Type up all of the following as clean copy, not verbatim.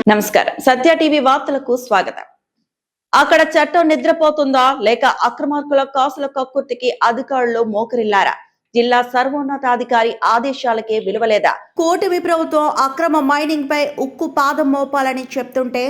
నమస్కారం. సత్య టీవీ వార్తలకు స్వాగతం. అక్కడ చట్టం నిద్రపోతుందా లేక అక్రమార్కుల కాసుల కక్కుర్తికి అధికారులు మోకరిల్లారా? జిల్లా సర్వోన్నతాధికారి ఆదేశాలకే విలువలేదా? కూటమి ప్రభుత్వం అక్రమ మైనింగ్ పై ఉక్కు పాదం మోపాలని చెప్తుంటే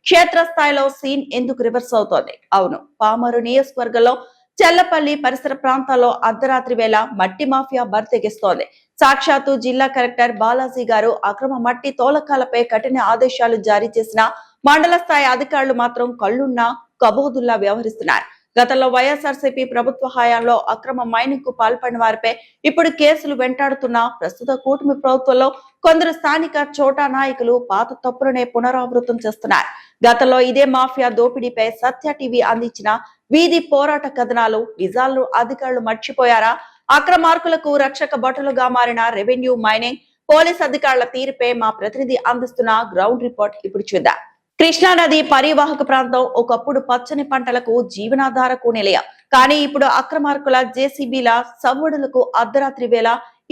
క్షేత్రస్థాయిలో సీన్ ఎందుకు రివర్స్ అవుతోంది? అవును, పామరు నియోజకవర్గంలో చెల్లపల్లి పరిసర ప్రాంతాల్లో అర్ధరాత్రి వేళ మట్టి మాఫియా బరితెగిస్తోంది. సాక్షాత్తు జిల్లా కలెక్టర్ బాలాజీ గారు అక్రమ మట్టి తోలకాలపై కఠిన ఆదేశాలు జారీ చేసిన మండల స్థాయి అధికారులు మాత్రం కళ్లున్నా కబోదుల్లా వ్యవహరిస్తున్నారు. గతంలో వైఎస్ఆర్సీపీ ప్రభుత్వ హయాంలో అక్రమ మైనింగ్ కు పాల్పడిన వారిపై ఇప్పుడు కేసులు వెంటాడుతున్న ప్రస్తుత కూటమి ప్రభుత్వంలో కొందరు స్థానిక చోటా నాయకులు పాత తప్పులనే పునరావృతం చేస్తున్నారు. గతంలో ఇదే మాఫియా దోపిడీపై సత్య టీవీ అందించిన వీధి పోరాట కథనాలు నిజాలను అధికారులు మర్చిపోయారా? అక్రమార్కులకు రక్షక భటులుగా మారిన రెవెన్యూ, మైనింగ్, పోలీస్ అధికారుల తీరుపై మా ప్రతినిధి అందిస్తున్న గ్రౌండ్ రిపోర్ట్ ఇప్పుడు చూద్దాం. కృష్ణానది పరివాహక ప్రాంతం ఒకప్పుడు పచ్చని పంటలకు జీవనాధారకు నిలయం. కానీ ఇప్పుడు అక్రమార్కుల జేసీబీల సవ్వడులకు అర్ధరాత్రి వేళ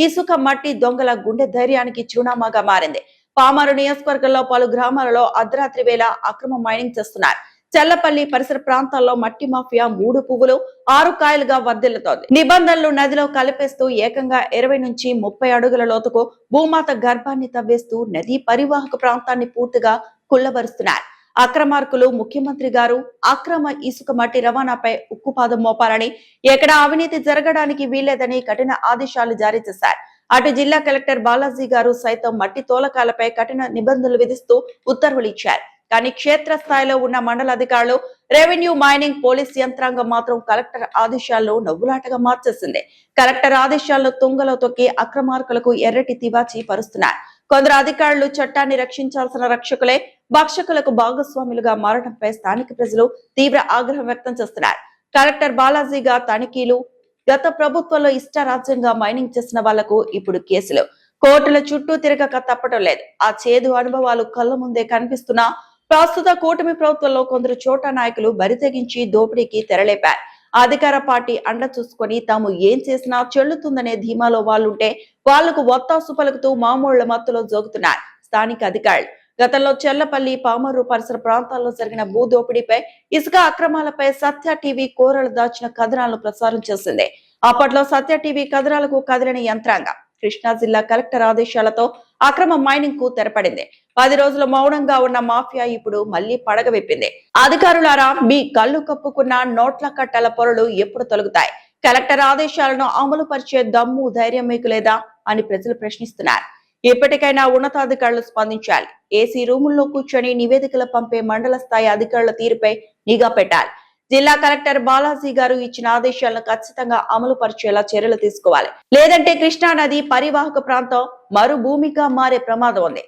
ఇసుక మట్టి దొంగల గుండె ధైర్యానికి చిరునామాగా మారింది. పామరు నియోజకవర్గంలో పలు గ్రామాలలో అర్ధరాత్రి వేళ అక్రమ మైనింగ్ చేస్తున్నారు. చెల్లపల్లి పరిసర ప్రాంతాల్లో మట్టి మాఫియా 3 పువ్వులు 6 కాయలుగా వర్ధిల్లుతోంది. నిబంధనలు నదిలో కలిపేస్తూ ఏకంగా 20 నుంచి 30 అడుగుల లోతుకు భూమాత గర్భాన్ని తవ్వేస్తూ నదీ పరివాహక ప్రాంతాన్ని పూర్తిగా కుళ్లబరుస్తున్నారు. అక్రమార్కులు ముఖ్యమంత్రి గారు అక్రమ ఇసుక మట్టి రవాణాపై ఉక్కుపాదం మోపాలని, ఎక్కడ అవినీతి జరగడానికి వీల్లేదని కఠిన ఆదేశాలు జారీ చేశారు. అటు జిల్లా కలెక్టర్ బాలాజీ గారు సైతం మట్టి తోలకాలపై కఠిన నిబంధనలు విధిస్తూ ఉత్తర్వులు ఇచ్చారు. కానీ క్షేత్రస్థాయిలో ఉన్న మండల అధికారులు, రెవెన్యూ, మైనింగ్, పోలీస్ యంత్రాంగం మాత్రం కలెక్టర్ ఆదేశాలను నవ్వులాటగా మార్చేసింది. కలెక్టర్ ఆదేశాలను తుంగలో తొక్కి అక్రమార్కులకు ఎర్రటి తివాచి పరుస్తున్నారు. కొందరు అధికారులు చట్టాన్ని రక్షించాల్సిన రక్షకులే భక్షకులకు భాగస్వాములుగా మారడంపై స్థానిక ప్రజలు తీవ్ర ఆగ్రహం వ్యక్తం చేస్తున్నారు. కలెక్టర్ బాలాజీగా తనిఖీలు, గత ప్రభుత్వంలో ఇష్టారాజ్యంగా మైనింగ్ చేసిన వాళ్లకు ఇప్పుడు కేసులు, కోర్టుల చుట్టూ తిరగక తప్పటం లేదు. ఆ చేదు అనుభవాలు కళ్ళ ముందే కనిపిస్తున్నా ప్రస్తుత కూటమి ప్రభుత్వంలో కొందరు చోటా నాయకులు బరితెగించి దోపిడీకి తెరలేపారు. అధికార పార్టీ అండ చూసుకొని తాము ఏం చేసినా చెల్లుతుందనే ధీమాలో వాళ్లుంటే వాళ్లకు ఒత్తాసు పలుకుతూ మామూళ్ల మత్తులో జోగుతున్నారు స్థానిక అధికారులు. గతంలో చెల్లపల్లి, పామరు పరిసర ప్రాంతాల్లో జరిగిన భూ దోపిడీపై, ఇసుక అక్రమాలపై సత్య టీవీ కోరలు దాచిన కథనాలను ప్రసారం చేసింది. అప్పట్లో సత్య టీవీ కథనాలకు కదిలిన యంత్రాంగం కృష్ణా జిల్లా కలెక్టర్ ఆదేశాలతో అక్రమ మైనింగ్ కు తెరపడింది. 10 రోజులు మౌనంగా ఉన్న మాఫియా ఇప్పుడు మళ్లీ పడగ విప్పింది. అధికారులారా, మీ కళ్ళు కప్పుకున్న నోట్ల కట్టల పొరలు ఎప్పుడు తొలగుతాయి? కలెక్టర్ ఆదేశాలను అమలు పరిచే దమ్ము, ధైర్యం మీకు లేదా అని ప్రజలు ప్రశ్నిస్తున్నారు. ఇప్పటికైనా ఉన్నతాధికారులు స్పందించాలి. ఏసీ రూముల్లో కూర్చొని నివేదికలు పంపే మండల స్థాయి అధికారుల తీరుపై నిఘా పెట్టాలి. జిల్లా కలెక్టర్ బాలాజీ గారు ఇచ్చిన ఆదేశాలను ఖచ్చితంగా అమలు పరిచేలా చర్యలు తీసుకోవాలి. లేదంటే కృష్ణా నది పరివాహక ప్రాంతం మరుభూమిగా మారే ప్రమాదం ఉంది.